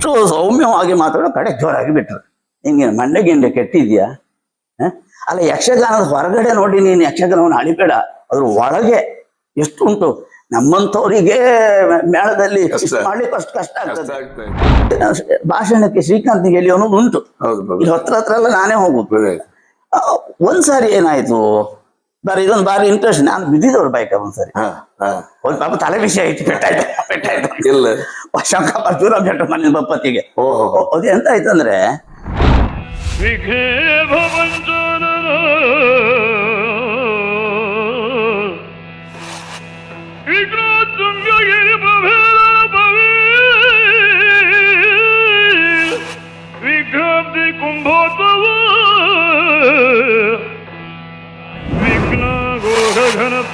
ಅಷ್ಟು ಸೌಮ್ಯವಾಗಿ ಮಾತಾಡೋ ಕಡೆ ಜೋರಾಗಿ ಬಿಟ್ರು. ಹಿಂಗೆ ಮಂಡೆ ಗಿಂಡೆ ಕೆಟ್ಟಿದ್ಯಾ? ಅಲ್ಲ, ಯಕ್ಷಗಾನದ ಹೊರಗಡೆ ನೋಡಿ ನೀನು ಯಕ್ಷಗಾನವನ್ನು ಅಳಿಬೇಡ, ಅದ್ರ ಒಳಗೆ ಎಷ್ಟು ಉಂಟು. ನಮ್ಮಂಥವ್ರಿಗೆ ಮೇಳದಲ್ಲಿ ಮಾಡ್ಲಿಕ್ಕೆ ಅಷ್ಟು ಕಷ್ಟ ಆಗ್ತದೆ. ಭಾಷಣಕ್ಕೆ ಶ್ರೀಕಾಂತ್ ಹೇಳಿ ಅನ್ನೋದು ಉಂಟು. ಇಲ್ಲಿ ಹತ್ರ ಎಲ್ಲ ನಾನೇ ಹೋಗುದು. ಒಂದ್ಸಾರಿ ಏನಾಯ್ತು, ಇದೊಂದು ಬಾರಿ ಇಂಟ್ರೆಸ್ಟ್, ನಾನು ಬಿದ್ದಿದ್ದವ್ರು ಬೈಕ ಒಂದ್ಸರಿ. ಒಂದ್ ಪಾಪ ತಲೆ ವಿಷಯ ಆಯ್ತು, ಪೆಟ್ಟಾಯ್ತು. ಶಂಕಪ್ಪ ದೂರ ಬೆಟ್ಟ ಮನೆ ಬಪ್ಪತ್ತಿಗೆ. ಅದು ಎಂತ ಆಯ್ತಂದ್ರೆ,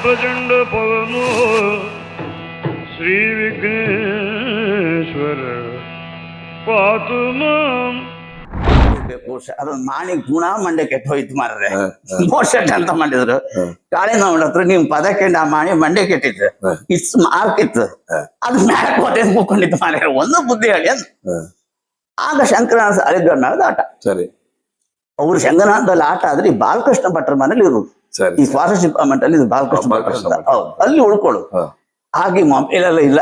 प्रचंड पवन श्री विघ्नेश्वर पातु मां. ಅದೊಂದು ಮಾಣಿ ಗುಣ ಮಂಡೆ ಕೆಟ್ಟ ಹೋಯ್ತು ಮಾರ್ರೆ. ಮೋರ್ಷಟ್ ಅಂತ ಮಾಡಿದ್ರು. ಕಾಳಿ ನೋಡ್ ಹತ್ರ ನೀವು ಪದಕೆಂಡ ಆ ಮಾಣಿ ಮಂಡೆ ಕೆಟ್ಟಿತ್ತು, ಇತ್ತು ಮಾರ್ಕ್ ಇತ್ತು, ಅದು ಮ್ಯಾಕ್ ಹೋಟೆ ಕೂಕೊಂಡಿತ್ತು ಮಾರ್ರೆ. ಒಂದು ಬುದ್ಧಿ ಹೇಳಿ ಅಂತ. ಆಗ ಶಂಕರನಾಥ ಅಲಿಗಢ ಮೇಳದ ಆಟ. ಸರಿ, ಅವ್ರು ಶಂಕರನಾಥದಲ್ಲಿ ಆಟ ಆದ್ರೆ ಈ ಬಾಲಕೃಷ್ಣ ಭಟ್ರ ಮನೇಲಿ ಇರುದು. ಈ ಸ್ವಾರಸ್ಯ ಡಿಪಾರ್ಟ್ಮೆಂಟ್ ಅಲ್ಲಿ ಬಾಲಕೃಷ್ಣ ಭಟ್ರ ಅಲ್ಲಿ ಉಳ್ಕೊಳ್ಳು. ಹಾಗೆ ಮೊಬೈಲ್ ಎಲ್ಲ ಇಲ್ಲ,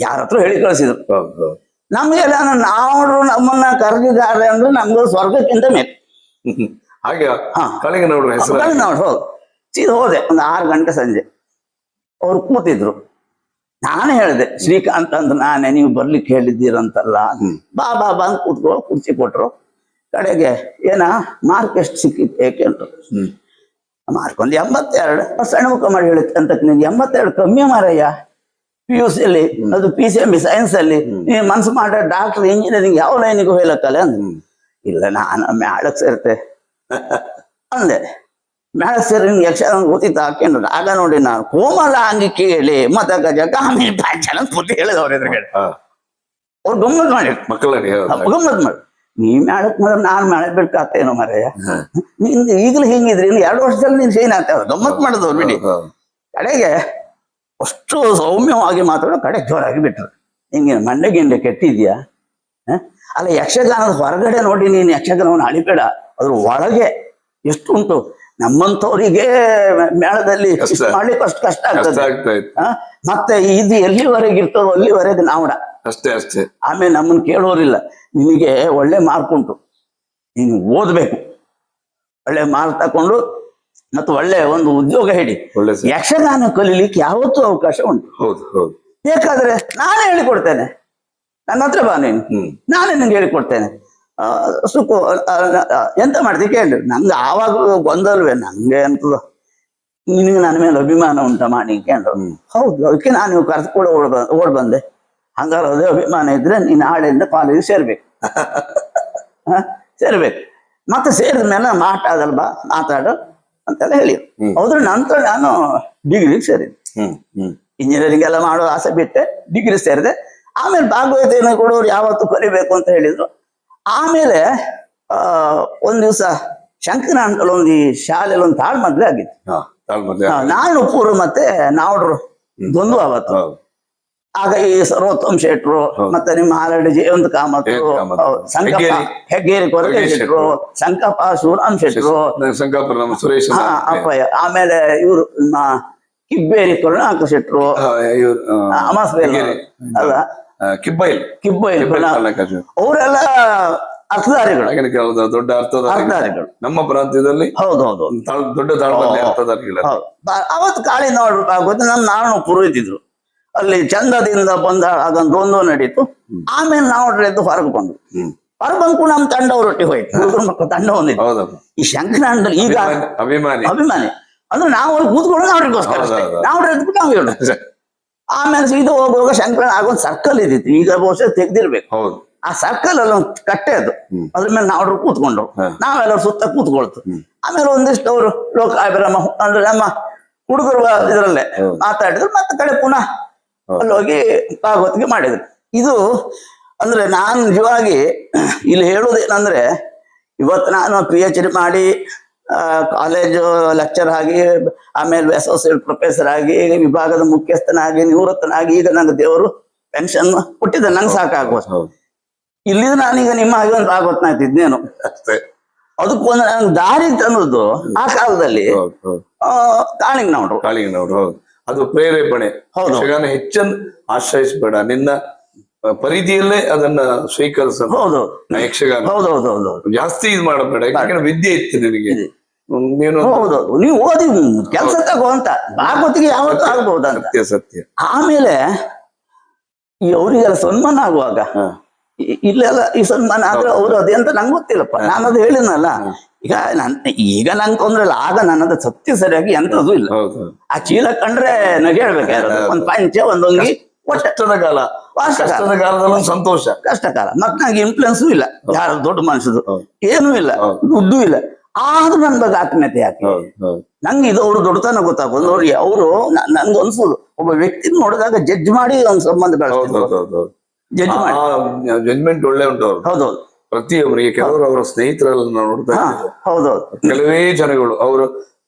ಯಾರ ಹತ್ರ ಹೇಳಿ ಕಳಿಸಿದ್ರು. ನಮ್ಗೆಲ್ಲ ನಾವು ನಮ್ಮನ್ನ ಕರೆದಿದ್ದಾರೆ ಅಂದ್ರೆ ನಮ್ಗೆ ಸ್ವರ್ಗಕ್ಕಿಂತ ಮೇಲೆ. ಹೌದು, ಸೀದಾ ಹೋದೆ. ಒಂದು 6 ಗಂಟೆ ಸಂಜೆ ಅವ್ರು ಕೂತಿದ್ರು. ನಾನು ಹೇಳಿದೆ, ಶ್ರೀಕಾಂತ್ ಅಂತ ನಾನೇ, ನೀವು ಬರ್ಲಿಕ್ಕೆ ಹೇಳಿದ್ದೀರಂತಲ್ಲ, ಬಾ ಬಾ ಬಾ ಅಂತ ಕೂತ್ಕೊ. ಕುರ್ಚಿ ಕೊಟ್ರು. ಕಡೆಗೆ ಏನ ಮಾರ್ಕ್ ಎಷ್ಟು ಸಿಕ್ಕಿತ್ತು ಏಕೆ ಅಂತ. ಮಾರ್ಕ್ ಒಂದು 82. ಸಣ್ಣ ಮುಖ ಮಾಡಿ ಹೇಳುತ್ತೆ ಅಂತ, 82 ಕಮ್ಮಿ ಮಾರಯ್ಯ. PUC ಅಲ್ಲಿ, ಅದು PCMB ಸೈನ್ಸ್ ಅಲ್ಲಿ ನೀನ್ ಮನ್ಸು ಮಾಡ ಡಾಕ್ಟರ್ ಇಂಜಿನಿಯರಿಂಗ್ ಯಾವ ಲೈನಿಗೂ ಹೋಗ್ಲಕ್ಕಲ್ಲ ಅಂದ. ಇಲ್ಲ, ನಾನು ಮೇಳಕ್ ಸೇರ್ತೆ ಅಂದೆ. ಮೇಳಕ್ ಸೇರಿ ಯಕ್ಷಗಾನ ಗೊತ್ತಿತ್ತು ಹಾಕೊಂಡ್ರು. ಆಗ ನೋಡಿ ನಾನು ಕೋಮಲ ಅಂಗಿ ಕೇಳಿ ಮತ ಗಜ ಕಾಮಿ ಪಾಂಚನ ಪೂರ್ತಿ ಹೇಳಿದವ್ರ ಎದುರುಗಡೆ. ಅವ್ರು ಗಮ್ಮತ್ ಮಾಡಿ ಗಮ್ಮತ್ ಮಾಡಿ, ನೀ ಮೇಳಕ್ ಮಾಡ ನಾನ್ ಮೇಳಕ್ ಬೇಕಾಗ್ತೇನೋ ಮಾರಯ್ಯ, ನಿಂದು ಈಗಲೂ ಹಿಂಗಿದ್ರಿ, ಇನ್ನು 2 ವರ್ಷದಲ್ಲಿ ನೀನ್ ಸೇನ್ ಆಗ್ತೇವ. ಗಮ್ಮತ್ ಮಾಡಿದವ್ರು ಬಿಡಿ. ಕಡೆಗೆ ಅಷ್ಟು ಸೌಮ್ಯವಾಗಿ ಮಾತಾಡೋ ಕಡೆ ಜೋರಾಗಿ ಬಿಟ್ರು. ಹಿಂಗೆ ಮಂಡೆ ಗಿಂಡೆ ಕೆಟ್ಟಿದ್ಯಾ? ಅಲ್ಲ, ಯಕ್ಷಗಾನದ ಹೊರಗಡೆ ನೋಡಿ ನೀನು ಯಕ್ಷಗಾನವನ್ನು ಅಳಿಬೇಡ, ಅದ್ರ ಒಳಗೆ ಎಷ್ಟು ಉಂಟು. ನಮ್ಮಂಥವ್ರಿಗೆ ಮೇಳದಲ್ಲಿ ಮಾಡ್ಲಿಕ್ಕೆ ಅಷ್ಟು ಕಷ್ಟ ಆಗ್ತದೆ. ಮತ್ತೆ ಇದು ಎಲ್ಲಿವರೆಗೆ ಇರ್ತದೋ ಅಲ್ಲಿವರೆಗೆ ನಾವಡ ಅಷ್ಟೇ ಅಷ್ಟೇ. ಆಮೇಲೆ ನಮ್ಮನ್ನ ಕೇಳೋರಿಲ್ಲ. ನಿನಗೆ ಒಳ್ಳೆ ಮಾರ್ಕ್ ಉಂಟು, ನೀನು ಓದ್ಬೇಕು, ಒಳ್ಳೆ ಮಾರ್ಕ್ ತಕೊಂಡು ಮತ್ತು ಒಳ್ಳೆ ಒಂದು ಉದ್ಯೋಗ ಹಿಡಿ. ಯಕ್ಷಗಾನ ಕಲೀಲಿಕ್ಕೆ ಯಾವತ್ತೂ ಅವಕಾಶ ಉಂಟು. ಬೇಕಾದ್ರೆ ನಾನೇ ಹೇಳಿಕೊಡ್ತೇನೆ, ನನ್ನ ಹತ್ರ ಬಾ ನೀನು, ನಾನೇ ನಿಂಗೆ ಹೇಳಿಕೊಡ್ತೇನೆ. ಎಂತ ಮಾಡ್ತೀವಿ ಕೇಳಿ. ನಂಗೆ ಆವಾಗ ಗೊಂದಲ್ವೇ, ನಂಗೆ ಅಂತದ ನಿನಗೆ ನನ್ನ ಮೇಲೆ ಅಭಿಮಾನ ಉಂಟ ಮಾಡಿ ಕೇಂದ್ರ. ಹೌದು, ಅದಕ್ಕೆ ನಾನು ಕರೆದುಕೊಂಡು ಓಡ್ ಬಂದೆ. ಹಂಗಾರೆ ಅದೇ ಅಭಿಮಾನ ಇದ್ರೆ ನೀನು ನಾಳೆಯಿಂದ ಕಾಲೇಜ್ ಸೇರ್ಬೇಕು. ಸೇರ್ಬೇಕು. ಮತ್ತೆ ಸೇರಿದ ಮೇಲೆ ಮಾತಾಡಲ್ ಬಾ, ಮಾತಾಡು ಅಂತೆಲ್ಲ ಹೇಳಿ. ಹೌದ್ರ ನಂತರ ನಾನು ಡಿಗ್ರಿಗೆ ಸೇರಿದೆ. ಇಂಜಿನಿಯರಿಂಗ್ ಎಲ್ಲ ಮಾಡೋ ಆಸೆ ಬಿಟ್ಟೆ, ಡಿಗ್ರಿ ಸೇರಿದೆ. ಆಮೇಲೆ ಭಾಗವಹಿತ ಕೊಡೋರು ಯಾವತ್ತು ಕಲಿಬೇಕು ಅಂತ ಹೇಳಿದ್ರು. ಆಮೇಲೆ ಒಂದ್ ದಿವಸ ಶಂಕರನಾಥಲ್ಲಿ ಒಂದು ಈ ಶಾಲೆಯಲ್ಲಿ ಒಂದು ತಾಳ್ಮದ್ವೆ ಆಗಿತ್ತು. ನಾನು ಪೂರ್ವ ಮತ್ತೆ ನಾವ್ರು ದ್ವಂದ್ವ ಅವತ್ತು. ಆಗ ಈ ಸರ್ವೋತ್ತಮ್ ಶೆಟ್ರು ಮತ್ತೆ ನಿಮ್ಮ ಹಾಲಡಿ ಜಯವಂತ ಕಾಮತ್ರು, ಸಂಕಪ್ಪ ಹೆಗ್ಗೇರಿ ಕೊರಗೆ ಶೆಟ್ರು, ಸಂಕಪ್ಪ ಶಿವರಾಮ್ ಶೆಟ್ರು, ಅಪ್ಪಯ್ಯ, ಆಮೇಲೆ ಇವರು ನಿಮ್ಮ ಕಿಬ್ಬೇರಿ ಕರುಣಾಕ ಶೆಟ್ರು, ಅಲ್ಲ ಕಿಬ್ಬೈಲ್ ಅವರೆಲ್ಲ ಅರ್ಥಧಾರಿಗಳು, ದೊಡ್ಡ ಅರ್ಥಧಾರಿಗಳು ನಮ್ಮ ಪ್ರಾಂತ್ಯದಲ್ಲಿ. ಹೌದೌದು, ದೊಡ್ಡ ಅರ್ಥಧಾರಿಗಳು. ಅವತ್ತು ಕಾಳಿ ನೋಡ್ಬೇಕಾಗುತ್ತೆ. ನಾನು ಪುರೋಹಿತಿದ್ರು ಅಲ್ಲಿ ಚಂದದಿಂದ ಬಂದ ಅದೊಂದು ದ್ವಂದ್ವ ನಡೀತು. ಆಮೇಲೆ ನಾವು ಹೊರಗೆ ಬಂದು ಕೂಡ ನಮ್ಮ ತಂಡ ಒಟ್ಟಿಗೆ ಹೋಯ್ತು. ಹುಡುಗರ ಮಕ್ಕಳು ತಂಡ ಹೊಂದಿತ್ತು. ಈ ಶಂಕರನಾಥ ಈಗ ಅಭಿಮಾನಿ ಅಂದ್ರೆ ನಾವು ಅಲ್ಲಿ ಕೂತ್ಕೊಂಡು ಅವ್ರಿಗೋಸ್ಕರ ನಾವು ಎದ್ಬಿಟ್ಟು ನಾವು ಹೇಳೋದು. ಆಮೇಲೆ ಇದು ಹೋಗುವಾಗ ಶಂಕರನಾಥ ಆಗೊಂದು ಸರ್ಕಲ್ ಇದ್ದಿತ್ತು, ಈಗ ಬಹುಶಃ ತೆಗ್ದಿರ್ಬೇಕು. ಆ ಸರ್ಕಲ್ ಅಲ್ಲಿ ಒಂದು ಕಟ್ಟೆ ಅದು, ಅದ್ರ ಮೇಲೆ ನಾವು ಕೂತ್ಕೊಂಡ್ರು. ನಾವೆಲ್ಲರೂ ಸುತ್ತ ಕೂತ್ಕೊಳ್ತು. ಆಮೇಲೆ ಒಂದಿಷ್ಟು ಅವರು ಲೋಕಾಭಿರಾಮ ಅಂದ್ರೆ ನಮ್ಮ ಹುಡುಗರು ಇದರಲ್ಲೇ ಮಾತಾಡಿದ್ರು. ಮತ್ತೆ ಕಡೆ ಪುನಃ ಅಲ್ಲಿ ಹೋಗಿ ಭಾಗವತಿಗೆ ಮಾಡಿದ್ರು. ಇದು ಅಂದ್ರೆ ನಾನು ನಿಜವಾಗಿ ಇಲ್ಲಿ ಹೇಳುವುದೇನಂದ್ರೆ, ಇವತ್ತು ನಾನು PhD ಮಾಡಿ ಕಾಲೇಜು ಲೆಕ್ಚರ್ ಆಗಿ, ಆಮೇಲೆ ಅಸೋಸಿಯೇಟ್ ಪ್ರೊಫೆಸರ್ ಆಗಿ, ವಿಭಾಗದ ಮುಖ್ಯಸ್ಥನಾಗಿ, ನಿವೃತ್ತನಾಗಿ, ಈಗ ನಂಗೆ ದೇವರು ಪೆನ್ಷನ್ ಕೊಟ್ಟಿದ್ದ, ನಂಗೆ ಸಾಕಾಗುವ. ಇಲ್ಲಿಂದ ನಾನೀಗ ನಿಮ್ಮ ಹಾಗೆ ಒಂದು ಭಾಗವತ್ನಾಗ್ತಿದ್ನೇನು. ಅಷ್ಟೇ. ಅದಕ್ಕೊಂದು ನಂಗೆ ದಾರಿ ತಂದದ್ದು ಆ ಕಾಲದಲ್ಲಿ ಹೌದು ಹೌದು. ಕಾಳಿಂಗನವರು. ಕಾಳಿಂಗನವರು ಹೌದು. ಅದು ಪ್ರೇರೇಪಣೆ. ಹೌದು. ಯಕ್ಷಗಾನ ಹೆಚ್ಚನ್ನು ಆಶ್ರಯಿಸಬೇಡ, ನಿನ್ನ ಪರಿಧಿಯಲ್ಲೇ ಅದನ್ನ ಸ್ವೀಕರಿಸ. ಹೌದು ಯಕ್ಷಗಾನ ಹೌದು ಹೌದು ಹೌದು ಜಾಸ್ತಿ ಇದು ಮಾಡಬೇಡ, ಯಾಕಂದ್ರೆ ವಿದ್ಯೆ ಇತ್ತು ನಿನಗೆ. ಇದೆ. ನೀನು ಹೌದು ನೀವು ಓದಿ ಕೆಲಸ ತಗೋ ಅಂತ, ಭಾಗವತಿಗೆ ಯಾವತ್ತೂ ಆಗ್ಬಹುದಂತ. ಸತ್ಯ ಸತ್ಯ. ಆಮೇಲೆ ಈ ಅವರಿಗೆಲ್ಲ ಸನ್ಮಾನ ಆಗುವಾಗ ಇಲ್ಲೆಲ್ಲ ಈ ಸನ್ಮಾನ ಆದ್ರೆ ಅವ್ರು ಅದೇ ಅಂತ ನಂಗೆ ಗೊತ್ತಿಲ್ಲಪ್ಪ, ನಾನು ಅದು ಹೇಳಿದ್ನಲ್ಲ. ಈಗ ನಂಗೆ ತೊಂದ್ರೆ ಇಲ್ಲ, ಆಗ ನನ್ನದು ಸತ್ಯ ಸರಿಯಾಗಿ ಎಂತದ್ದು ಇಲ್ಲ. ಹೌದು. ಆ ಚೀಲ ಕಂಡ್ರೆ ನಗೆ ಹೇಳ್ಬೇಕಾಗಿರೋದು, ಒಂದ್ ಪಂಚೆ ಒಂದೊಂಗಿ ಕಷ್ಟದ ಕಾಲ, ಕಷ್ಟದ ಕಾಲದಲ್ಲಿ ಒಂದು ಸಂತೋಷ. ಕಷ್ಟ ಕಾಲ. ಮತ್ ನಂಗೆ ಇನ್ಫ್ಲುಯೆನ್ಸು ಇಲ್ಲ, ಯಾರ ದೊಡ್ಡ ಮನುಷ್ಯದು ಏನೂ ಇಲ್ಲ, ದುಡ್ಡು ಇಲ್ಲ. ಆದ್ರೂ ನನ್ ಬಗ್ಗೆ ಆತ್ಮೀಯತೆ ಯಾಕೆ? ನಂಗೆ ಇದು ಅವ್ರು ದೊಡ್ಡತನ ಗೊತ್ತಾಗೋದು ನೋಡಿ. ಅವರು ನಂಗೆ ಅನ್ಸೋದು ಒಬ್ಬ ವ್ಯಕ್ತಿ ನೋಡಿದಾಗ ಜಡ್ಜ್ ಮಾಡಿ ಒಂದು ಸಂಬಂಧ ಬೆಳೆಸ್ತಿದ್ರು. ಜಡ್ಜ್ ಮಾಡಿ ಜಡ್ಜ್ಮೆಂಟ್ ಒಳ್ಳೆ ಉಂಟು ಅವ್ರು. ಹೌದೌದು. ಪ್ರತಿಯೊಬ್ಬರಿಗೆ ಕೆಲವರು ಅವರ ಸ್ನೇಹಿತರೆಲ್ಲ ನಾವು ನೋಡ್ತಾ ಇದ್ದೇವೆ. ಹೌದೌದು. ಕೆಲವೇ ಜನಗಳು ಅವರು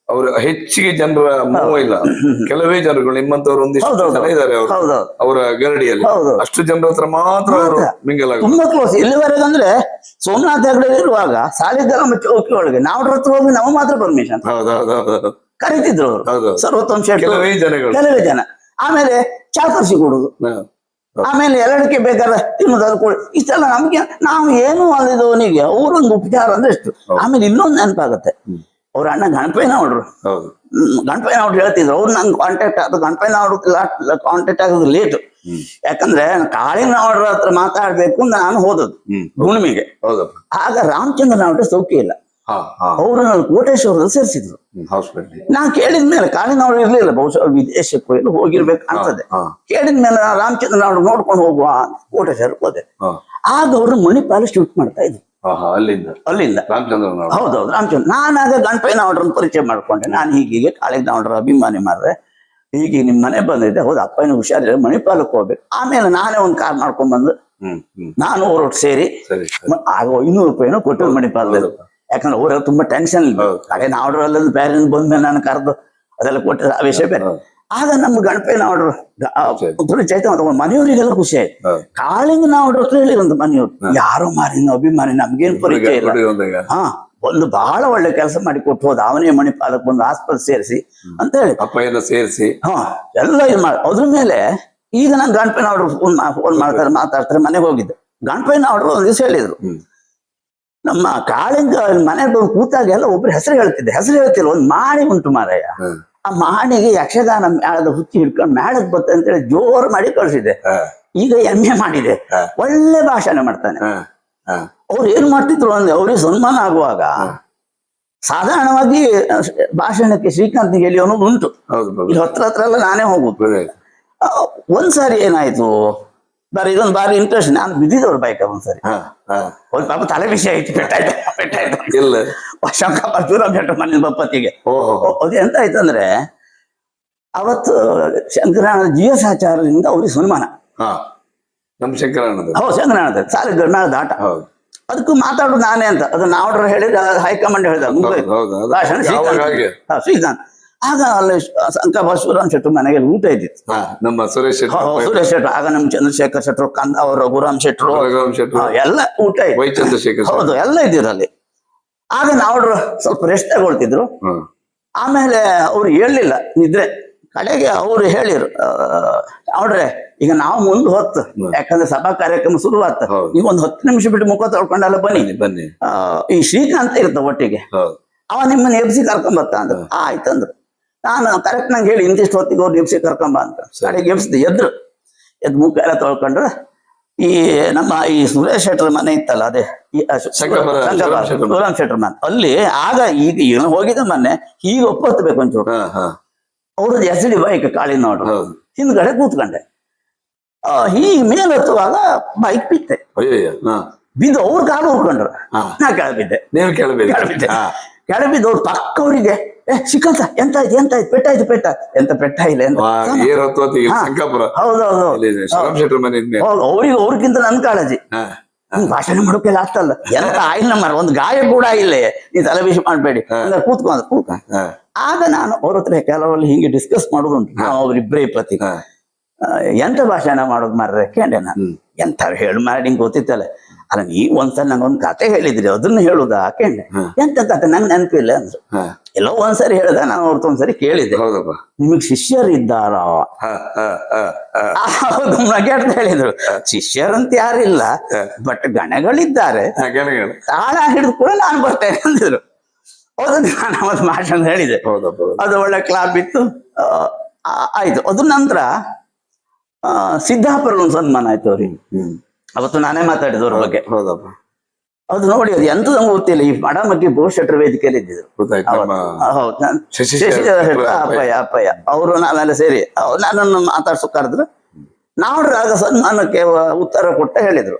ಹೆಚ್ಚಿಗೆ ಜನರ ಮೋಹ ಇಲ್ಲ. ಕೆಲವೇ ಜನಗಳು ನಿಮ್ಮಂತವ್ರು ಒಂದಿಷ್ಟು ಜನ ಇದ್ದಾರೆ ಅವರ ಗರಡಿಯಲ್ಲಿ. ಅಷ್ಟು ಜನರ ಹತ್ರ ಮಾತ್ರ ಅವರು ಮಿಂಗಲ್ ಆಗ ತುಂಬಾ ಕ್ಲೋಸ್. ಇಲ್ಲಿವರೆಗೆ ಅಂದ್ರೆ ಸೋಮನಾಥ್ ಹೆಗಡೆ ಇರುವಾಗ ಸಾಲಿಗ್ರಾಮ ಚೌಕಿ ಒಳಗೆ ನಾವು ಹತ್ರ ಹೋಗಿ ನಾವು ಮಾತ್ರ ಪರ್ಮಿಷನ್ ಕರೀತಿದ್ರು ಅವರು. ಸರ್ವೋತ್ತಮ ಶೆಟ್ಟಿ, ಕೆಲವೇ ಜನಗಳು, ಕೆಲವೇ ಜನ. ಆಮೇಲೆ ಚಾಕರ್ಸಿ ಕೊಡುದು, ಆಮೇಲೆ ಎಲ್ಲಡಕ್ಕೆ ಬೇಕಾದ್ರೆ ತಿನ್ನೋದು, ಅದು ಕೊಡಿ. ಇಷ್ಟೆಲ್ಲ ನಮ್ಗೆ ನಾವು ಏನು ಅಲ್ಲಿದ್ದವನಿಗೆ ಅವರೊಂದು ಉಪಚಾರ ಅಂದ್ರೆ ಎಷ್ಟು. ಆಮೇಲೆ ಇನ್ನೊಂದು ನೆನಪಾಗತ್ತೆ, ಅವ್ರ ಅಣ್ಣ ಗಣಪಯ್ಯನವ್ರು. ಗಣಪಯ್ಯನವ್ರು ಹೇಳ್ತಿದ್ರು, ಅವ್ರು ನಂಗೆ ಕಾಂಟ್ಯಾಕ್ಟ್ ಆದ. ಗಣಪಯ್ಯನವ್ರು ಕಾಂಟ್ಯಾಕ್ಟ್ ಆಗೋದು ಲೇಟ್, ಯಾಕಂದ್ರೆ ಕಾಳಿಂಗನವ್ರ ಹತ್ರ ಮಾತಾಡ್ಬೇಕು ನಾನು ಹೋದದ್ದು ಹುಣ್ಣಿಮೆಗೆ. ಆಗ ರಾಮಚಂದ್ರನವ್ರ ಸೌಖ್ಯ ಇಲ್ಲ, ಅವ್ರನ್ನ ಕೋಟೇಶ್ವರದಲ್ಲಿ ಸೇರಿಸಿದ್ರು. ನಾನ್ ಕೇಳಿದ್ಮೇಲೆ ಕಾಳಿಂಗನವ್ರು ಇರ್ಲಿಲ್ಲ, ಬಹುಶಃ ವಿದೇಶಕ್ಕೂ ಎಲ್ಲ ಹೋಗಿರ್ಬೇಕು ಅನ್ಸದೆ. ಕೇಳಿದ್ಮೇಲೆ ರಾಮಚಂದ್ರನವ್ರು ನೋಡ್ಕೊಂಡು ಹೋಗುವ ಕೋಟೇಶ್ವರಕ್ಕೆ ಹೋದೆ. ಆಗ ಅವ್ರು ಮಣಿಪಾಲ ಶೂಟ್ ಮಾಡ್ತಾ ಇದ್ರು ಅಲ್ಲಿಂದ. ಹೌದೌದು, ರಾಮಚಂದ್ರ. ನಾನಾಗ ಗಣಪಯ್ಯನವ್ರನ್ನ ಪರಿಚಯ ಮಾಡ್ಕೊಂಡೆ. ನಾನು ಹೀಗೆ ಕಾಳಿಂಗನವ್ರ ಅಭಿಮಾನಿ ಮಾಡ್ರೆ, ಹೀಗೆ ನಿಮ್ ಮನೆ ಬಂದಿದ್ದೆ. ಹೌದು, ಅಪ್ಪನ ಹುಷಾರಿಲ್ಲ, ಮಣಿಪಾಲಕ್ಕೆ ಹೋಗ್ಬೇಕು. ಆಮೇಲೆ ನಾನೇ ಒಂದು ಕಾರ್ ಮಾಡ್ಕೊಂಡ್ ಬಂದು ನಾನು ಅವ್ರೊಟ್ಟು ಸೇರಿ ಆಗ 500 ರೂಪಾಯಿನೂ ಕೊಟ್ಟಿದ್ದು ಮಣಿಪಾಲದಲ್ಲಿ. ಯಾಕಂದ್ರೆ ಅವರೆಲ್ಲ ತುಂಬಾ ಟೆನ್ಷನ್ ಇಲ್ಲ. ಕಡೆ ನಾವ್ರಲ್ಲ ಬೇರೆ ಬಂದ್ಮೇಲೆ ನಾನು ಕರೆದು ಅದೆಲ್ಲ ಕೊಟ್ಟಿದ್ರೆ ಆ ವಿಷಯ ಬೇರೆ. ಆಗ ನಮ್ಮ ಗಣಪಯ್ಯನವ್ರು ಪರಿಚಯ ಮನೆಯವರಿಗೆಲ್ಲ ಖುಷಿ ಆಯ್ತು. ಕಾಳಿಂಗನವ್ರ ಹತ್ರ ಹೇಳಿ ಒಂದು ಮನೆಯವ್ರು, ಯಾರೋ ಮಾರಿನ ಅಭಿಮಾನಿ, ನಮ್ಗೇನು ಪರಿಚಯ ಇಲ್ಲ. ಒಂದು ಬಹಳ ಒಳ್ಳೆ ಕೆಲಸ ಮಾಡಿ ಕೊಟ್ಟು ಹೋದ. ಅವನೇ ಮಣಿಪಾಲಕ್ಕೆ ಬಂದು ಆಸ್ಪತ್ರೆ ಸೇರಿಸಿ ಅಂತ ಹೇಳಿ ಅಪ್ಪ ಸೇರಿಸಿ ಎಲ್ಲ ಇದು ಮಾಡಿ. ಅದ್ರ ಮೇಲೆ ಈಗ ನಾನು ಗಣಪಯ್ಯನವ್ರು ಫೋನ್ ಮಾಡ್ತಾರೆ, ಮಾತಾಡ್ತಾರೆ. ಮನೆಗೆ ಹೋಗಿದ್ದೆ. ಗಣಪಯ್ಯನವ್ರು ಒಂದ್ ದಿವಸ ಹೇಳಿದ್ರು, ನಮ್ಮ ಕಾಳಿಂಗ ಮನೆ ಬಂದು ಕೂತಾಗೆಲ್ಲ ಒಬ್ರು ಹೆಸರು ಹೇಳ್ತಿದ್ದೆ. ಹೆಸರು ಹೇಳ್ತಿಲ್ಲ, ಒಂದು ಮಾಡಿ ಉಂಟು ಮಾರಯ್ಯ. ಆ ಮಾಡಿಗೆ ಯಕ್ಷಗಾನ ಮೇಳದ ಹುಚ್ಚಿ ಹಿಡ್ಕೊಂಡು ಮೇಳಕ್ ಬರ್ತದೆ ಅಂತೇಳಿ ಜೋರು ಮಾಡಿ ಕಳ್ಸಿದೆ. ಈಗ MA ಮಾಡಿದೆ, ಒಳ್ಳೆ ಭಾಷಣ ಮಾಡ್ತಾನೆ. ಅವ್ರು ಏನ್ ಮಾಡ್ತಿದ್ರು ಅಂದ್ರೆ, ಅವ್ರಿಗೆ ಸನ್ಮಾನ ಆಗುವಾಗ ಸಾಧಾರಣವಾಗಿ ಭಾಷಣಕ್ಕೆ ಶ್ರೀಕಾಂತ್ ಹೇಳಿ ಅನ್ನೋದು ಉಂಟು. ಇಲ್ಲಿ ಹತ್ರ ಎಲ್ಲ ನಾನೇ ಹೋಗುದು. ಒಂದ್ಸಾರಿ ಏನಾಯ್ತು, ಇದೊಂದು ಬಾರಿ ಇಂಟ್ರೆಸ್ಟ್. ನಾನು ಬಿದ್ದಿದ್ದವ್ರು ಬೈಕ ಒಂದ್ಸರಿ. ಒಂದ್ ಪಾಪ ತಲೆ ವಿಷಯ ಆಯ್ತು, ಪೆಟ್ಟಾಯ್ತು. ಶಂಕಪ್ಪ ಶಿವರಾಮ್ ಶೆಟ್ಟಿ ಮನೆ ಬಪ್ಪತ್ತಿಗೆ. ಅದು ಎಂತ ಆಯ್ತಂದ್ರೆ, ಅವತ್ತು ಶಂಕರಾನ GS ಆಚಾರ್ಯರಿಂದ ಅವ್ರಿಗೆ ಸನ್ಮಾನ. ಹೌದು, ಶಂಕರಾನಂದ ಸಾಲಿಗ್ರಾಮ ದಾಟ. ಅದಕ್ಕೂ ಮಾತಾಡೋದು ನಾನೇ ಅಂತ. ಅದನ್ನ ಆರ್ಡರ್ ಹೇಳಿದ್ರೆ ಹೈಕಮಾಂಡ್ ಹೇಳಿದ ಭಾಷಣ ಶ್ರೀಕಾಂತ್. ಆಗ ಅಲ್ಲಿ ಶಂಕಪ್ಪ ಶಿವರಾಮ್ ಶೆಟ್ಟಿ ಮನೆಗೆ ಊಟ ಇದ್ದಿತ್ತು. ನಮ್ಮ ಸುರೇಶ್ ಶೆಟ್ರು, ಆಗ ನಮ್ಮ ಚಂದ್ರಶೇಖರ್ ಶೆಟ್ರು, ಕಂದ ಅವರು, ರಘುರಾಮ್ ಶೆಟ್ರು ಎಲ್ಲ ಊಟ ಇತ್ತು. ಹೌದು, ಎಲ್ಲ ಇದ್ದಿದ್ರು ಅಲ್ಲಿ. ಆಗ ನಾವು ಸ್ವಲ್ಪ ರೆಸ್ಟ್ ತಗೊಳ್ತಿದ್ರು. ಆಮೇಲೆ ಅವ್ರು ಹೇಳಲಿಲ್ಲ, ನಿದ್ರೆ. ಕಡೆಗೆ ಅವ್ರು ಹೇಳಿರು, ನೋಡ್ರೆ ಈಗ ನಾವು ಮುಂದೆ ಹೊತ್ತು, ಯಾಕಂದ್ರೆ ಸಭಾ ಕಾರ್ಯಕ್ರಮ ಶುರುವಾತ, ಈಗ ಒಂದು 10 ನಿಮಿಷ ಬಿಟ್ಟು ಮುಖ ತೊಳ್ಕೊಂಡೆಲ್ಲ ಬನ್ನಿ. ಈ ಶ್ರೀಕಾಂತ್ ಇರ್ತ ಒಟ್ಟಿಗೆ, ಅವ ನಿಮ್ಮನ್ನ ಎಬ್ಸಿ ಕರ್ಕೊಂಬತ್ತ ಅಂದ್ರು. ಆಯ್ತಂದ್ರು. ನಾನು ಕರೆಕ್ಟ್ ನಂಗೆ ಹೇಳಿ ಇಂತಿಷ್ಟು ಹೊತ್ತಿಗೆ ಅವ್ರು ಎಬ್ಸಿ ಕರ್ಕೊಂಬ ಅಂತ. ಕಡೆಗೆ ಎಬ್ಸಿದೆ. ಎದ್ದು ಮುಖ ಎಲ್ಲ ತೊಳ್ಕೊಂಡ್ರೆ, ಈ ನಮ್ಮ ಈ ಸುರೇಶ್ ಶೆಟ್ರ ಮನೆ ಇತ್ತಲ್ಲ, ಅದೇ ಶಿವರಾಮ್ ಶೆಟ್ರ ಮನೆ ಅಲ್ಲಿ. ಆಗ ಈಗ ಹೋಗಿದ್ದ ಮೊನ್ನೆ, ಹೀಗೆ ಒಪ್ಪಬೇಕು ಒಂಚೂರು. ಅವ್ರದ್ದು SD ಬೈಕ್ ಕಾಳಿನವ್ರು, ಹಿಂದ್ಗಡೆ ಕೂತ್ಕೊಂಡೆ. ಹೀಗೆ ಮೇಲೆ ಹತ್ತುವಾಗ ಬೈಕ್ ಬಿತ್ತೆ. ಬಿದ್ದು ಅವ್ರ ಕಾಲು ಹುಡ್ಕೊಂಡ್ರು, ನಾ ಕೆಳಬಿದ್ದೆ. ಕೆಳಬಿದ್ದು ಅವ್ರು ಪಕ್ಕವರಿಗೆ, ಶ್ರೀಕಾಂತ ಎಂತಾಯ್ತು ಪೆಟ್ಟ ಎಂತ ಪೆಟ್ಟ ಇಲ್ಲ ಎಂತ. ಹೌದೌದು, ಅವ್ರಿಗೆ ಅವ್ರಿಗಿಂತ ನನ್ ಕಾಳಜಿ. ಭಾಷಣ ಮಾಡೋಕೆಲ್ಲ ಆಗ್ತಲ್ಲ, ಎಂತ ಆಯಿಲ್ ನಂಬರ್ ಒಂದು ಗಾಯ ಕೂಡ ಇಲ್ಲ, ನೀ ತಲೆಬಿಸಿ ಮಾಡ್ಬೇಡಿ ಅಂದ್ರೆ ಕೂತ್ಕೊಂಡ್. ಆಗ ನಾನು ಅವ್ರ ಹತ್ರ ಕೆಲವಲ್ಲಿ ಹೀಗೆ ಡಿಸ್ಕಸ್ ಮಾಡೋದುಂಟು. ಅವ್ರಿಬ್ರೇ ಪತಿ ಎಂತ ಭಾಷಣ ಮಾಡೋದು ಮಾರ್ರೆ ಕೇಂಡೆ ನಾನು. ಎಂತ ಹೇಳಿ ಮಾಡಿ ಹಿಂಗೆ ಗೊತ್ತಿತ್ತಲ್ಲ. ಅಲ್ಲ ನೀವು ಒಂದ್ಸಲ ನಂಗೊಂದು ಕತೆ ಹೇಳಿದ್ರಿ ಅದನ್ನ ಹೇಳುದಾ ಕೇಳಿ. ಎಂತ ಕತೆ ನಂಗೆ ನೆನಪಿಲ್ಲ ಅಂದ್ರು. ಎಲ್ಲೋ ಒಂದ್ಸರಿ ಹೇಳ್ದ, ನಾನು ಅವ್ರದ್ದು ಒಂದ್ಸರಿ ಕೇಳಿದ್ದೆ, ಹೌದಪ್ಪ. ನಿಮಗ್ ಶಿಷ್ಯರಿದ್ದಾರ? ಹೌದು ನಗೆಡ್ದು ಹೇಳಿದ್ರು, ಶಿಷ್ಯರಂತ ಯಾರಿಲ್ಲ, ಬಟ್ ಗಣಗಳಿದ್ದಾರೆ, ತಾಳ ಹಿಡಿದು ಕೂಡ ನಾನು ಬರ್ತೇನೆ ಅಂದಿದ್ರು. ಹೌದು, ನಾನು ಅವತ್ತು ಮಾಷನ್ ಹೇಳಿದೆ. ಅದು ಒಳ್ಳೆ ಕ್ಲಾಪ್ ಇತ್ತು, ಆಯ್ತು. ಅದ್ರ ನಂತರ ಸಿದ್ದಾಪುರ ಒಂದು ಸನ್ಮಾನ ಆಯ್ತು ಅವ್ರಿಗೆ. ಅವತ್ತು ನಾನೇ ಮಾತಾಡಿದ ಅವ್ರ ಬಗ್ಗೆ. ಹೌದಪ್ಪ. ಅದು ನೋಡಿ, ಅದು ಎಂತ ನಮ್ಗೆ ಗೊತ್ತಿಲ್ಲ. ಈ ಮಡಮಗ್ಗಿ ಬಹುಶೆಟ್ರ ವೇದಿಕೆಯಲ್ಲಿ ಇದ್ದಿದ್ರು. ಹೌದು, ಅಪ್ಪಯ್ಯ ಅವರು ನಾವೆಲ್ಲ ಸೇರಿ ನನ್ನನ್ನು ಮಾತಾಡ್ಸೋ ಕರೆದ್ರು. ನಾವು ಆಗ ಸನ್ಮಾನಕ್ಕೆ ಉತ್ತರ ಕೊಟ್ಟ ಹೇಳಿದ್ರು.